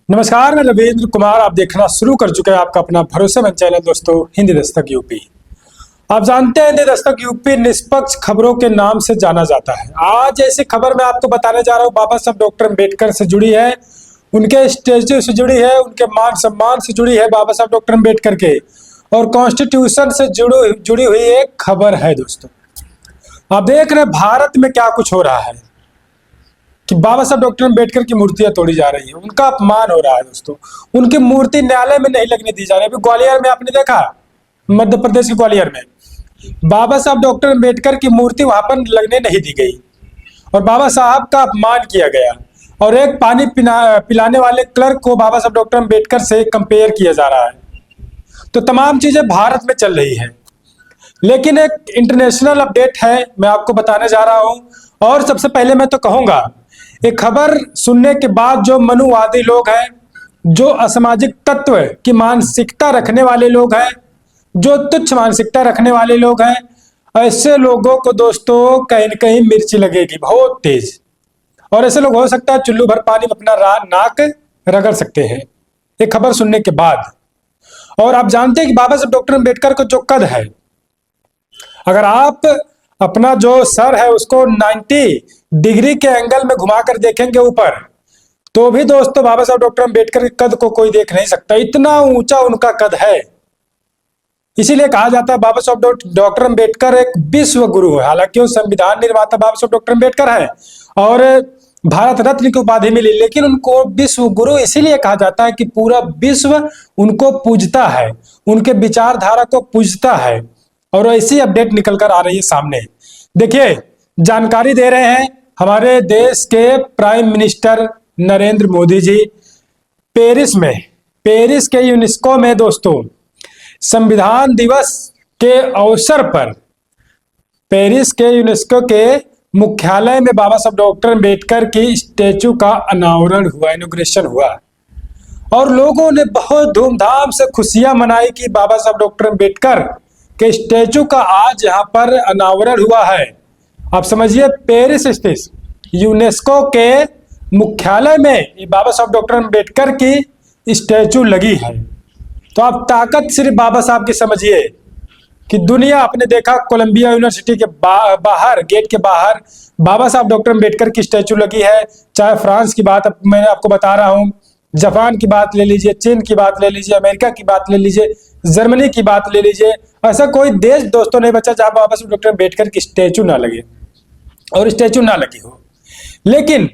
नमस्कार, मैं रविंद्र कुमार। आप देखना शुरू कर चुके हैं आपका अपना भरोसेमंद चैनल दोस्तों हिंदी दस्तक यूपी। आप जानते हैं हिंदी दस्तक यूपी निष्पक्ष खबरों के नाम से जाना जाता है। आज ऐसी खबर मैं आपको बताने जा रहा हूं, बाबा साहब डॉक्टर अम्बेडकर से जुड़ी है, उनके स्टैच्यू से जुड़ी है, उनके मान सम्मान से जुड़ी है, बाबा साहब डॉक्टर अम्बेडकर के और कॉन्स्टिट्यूशन से जुड़ी हुई एक खबर है। दोस्तों आप देख रहे हैं भारत में क्या कुछ हो रहा है कि बाबा साहब डॉक्टर अम्बेडकर की मूर्तियां तोड़ी जा रही है, उनका अपमान हो रहा है। दोस्तों उनकी मूर्ति न्यायालय में नहीं लगने दी जा रही। अभी ग्वालियर में आपने देखा, मध्य प्रदेश के ग्वालियर में बाबा साहब डॉक्टर अम्बेडकर की मूर्ति वहां पर लगने नहीं दी गई और बाबा साहब का अपमान किया गया और एक पानी पिलाने वाले क्लर्क को बाबा साहब डॉक्टर अम्बेडकर से कंपेयर किया जा रहा है। तो तमाम चीजें भारत में चल रही है, लेकिन एक इंटरनेशनल अपडेट है, मैं आपको बताने जा रहा हूं। और सबसे पहले मैं तो कहूंगा, एक खबर सुनने के बाद जो मनुवादी लोग हैं, जो असामाजिक तत्व की मानसिकता रखने वाले लोग हैं, जो तुच्छ मानसिकता रखने वाले लोग हैं, ऐसे लोगों को दोस्तों कहीं न कहीं मिर्ची लगेगी बहुत तेज। और ऐसे लोग हो सकता है चुल्लू भर पानी में अपना नाक रगड़ सकते हैं एक खबर सुनने के बाद। और आप जानते हैं कि बाबा साहब डॉक्टर अम्बेडकर को जो कद है, अगर आप अपना जो सर है उसको 90 डिग्री के एंगल में घुमाकर देखेंगे ऊपर, तो भी दोस्तों बाबा साहब डॉक्टर अम्बेडकर के कद को कोई देख नहीं सकता, इतना ऊंचा उनका कद है। इसीलिए कहा जाता है बाबा साहब डॉक्टर अम्बेडकर एक विश्व गुरु है। हालांकि वो संविधान निर्माता बाबा साहब डॉक्टर अम्बेडकर है और भारत रत्न की उपाधि मिली, लेकिन उनको विश्व गुरु इसीलिए कहा जाता है कि पूरा विश्व उनको पूजता है, उनके विचारधारा को पूजता है। और ऐसी अपडेट निकल कर आ रही है सामने। देखिए, जानकारी दे रहे हैं हमारे देश के prime minister Narendra Modi ji. Paris के यूनेस्को में दोस्तों संविधान दिवस के अवसर पर पेरिस के यूनेस्को के मुख्यालय में बाबा साहब डॉक्टर अम्बेडकर की स्टैचू का अनावरण हुआ, इनॉग्रेशन हुआ और लोगों ने बहुत धूमधाम से खुशियां मनाई कि बाबा साहब डॉक्टर अम्बेडकर के स्टैचू का आज यहाँ पर अनावरण हुआ है। आप समझिए, पेरिस स्थित यूनेस्को के मुख्यालय में बाबा साहब डॉक्टर अम्बेडकर की स्टैचू लगी है। तो आप ताकत सिर्फ बाबा साहब की समझिए कि दुनिया आपने देखा कोलंबिया यूनिवर्सिटी के बाहर, गेट के बाहर बाबा साहब डॉक्टर अम्बेडकर की स्टैचू लगी है। चाहे फ्रांस की बात मैंने आपको बता रहा हूँ, जापान की बात ले लीजिए, चीन की बात ले लीजिए, अमेरिका की बात ले लीजिए, जर्मनी की बात ले लीजिए, ऐसा कोई देश दोस्तों नहीं बचा जहां बाबा साहब डॉक्टर अम्बेडकर की स्टैचू ना लगे और स्टैचू ना लगी हो। लेकिन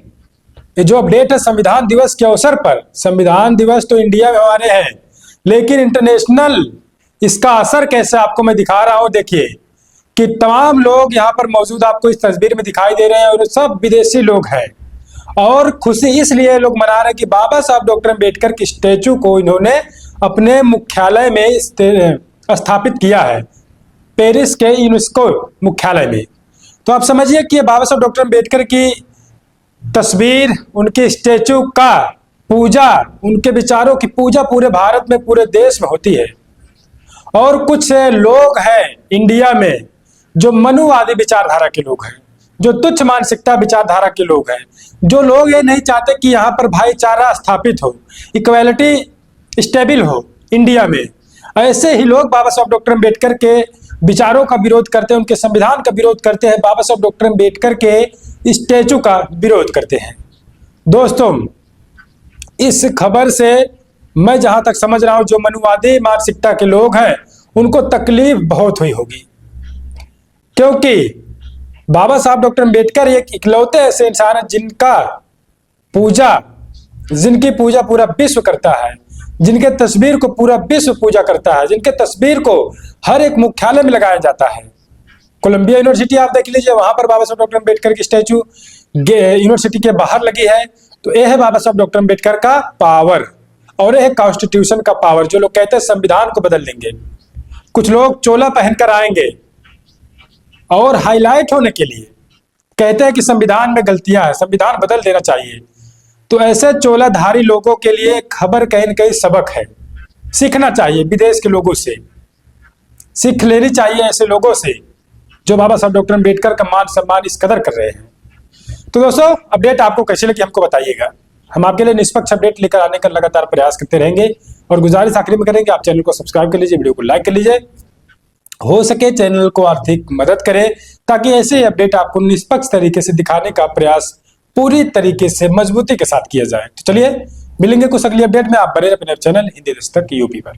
ये जो अपडेट है संविधान दिवस के अवसर पर, संविधान दिवस तो इंडिया में हमारे हैं, लेकिन इंटरनेशनल इसका असर कैसे आपको मैं दिखा रहा हूं। देखिए कि तमाम लोग यहाँ पर मौजूद आपको इस तस्वीर में दिखाई दे रहे हैं और सब विदेशी लोग हैं और खुशी इसलिए लोग मना रहे हैं कि बाबा साहब डॉक्टर अम्बेडकर की स्टैचू को इन्होंने अपने मुख्यालय में स्थापित किया है, पेरिस के यूनेस्को मुख्यालय में। तो आप समझिए कि बाबा साहब डॉक्टर अम्बेडकर की तस्वीर, उनके स्टैचू का पूजा, उनके विचारों की पूजा पूरे भारत में, पूरे देश में होती है। और कुछ लोग हैं इंडिया में जो मनुवादी विचारधारा के लोग हैं, जो तुच्छ मानसिकता विचारधारा के लोग हैं, जो लोग ये नहीं चाहते कि यहाँ पर भाईचारा स्थापित हो, इक्वालिटी स्टेबल हो इंडिया में। ऐसे ही लोग बाबा साहब डॉक्टर अम्बेडकर के विचारों का विरोध करते हैं, उनके संविधान का विरोध करते हैं, बाबा साहब डॉक्टर अम्बेडकर के स्टैचू का विरोध करते हैं। दोस्तों इस खबर से मैं जहां तक समझ रहा हूं, जो मनुवादी मानसिकता के लोग हैं उनको तकलीफ बहुत हुई होगी, क्योंकि बाबा साहब डॉक्टर अम्बेडकर एक इकलौते ऐसे इंसान हैं जिनकी पूजा पूरा विश्व करता है, जिनके तस्वीर को पूरा विश्व पूजा करता है, जिनके तस्वीर को हर एक मुख्यालय में लगाया जाता है। कोलंबिया यूनिवर्सिटी आप देख लीजिए, वहां पर बाबा साहब डॉक्टर अम्बेडकर की स्टैचू यूनिवर्सिटी के बाहर लगी है। तो यह है बाबा साहब डॉक्टर अम्बेडकर का पावर और यह कॉन्स्टिट्यूशन का पावर। जो लोग कहते हैं संविधान को बदल देंगे, कुछ लोग चोला पहनकर आएंगे और हाईलाइट होने के लिए कहते हैं कि संविधान में गलतियां हैं, संविधान बदल देना चाहिए। तो ऐसे चोलाधारी लोगों के लिए खबर कहीं न कहीं सबक है, सीखना चाहिए, विदेश के लोगों से सीख लेनी चाहिए, ऐसे लोगों से जो बाबा साहब डॉक्टर अम्बेडकर का मान सम्मान इस कदर कर रहे हैं। तो दोस्तों अपडेट आपको कैसी लगी हमको बताइएगा। हम आपके लिए निष्पक्ष अपडेट लेकर आने का लगातार प्रयास करते रहेंगे। और गुजारिश आखिरी में करेंगे, आप चैनल को सब्सक्राइब कर लीजिए, वीडियो को लाइक कर लीजिए, हो सके चैनल को आर्थिक मदद करें ताकि ऐसे अपडेट आपको निष्पक्ष तरीके से दिखाने का प्रयास पूरी तरीके से मजबूती के साथ किया जाए। तो चलिए मिलेंगे कुछ अगली अपडेट में। आप बने रहे अपने चैनल हिंदी दस्तक यूपी पर।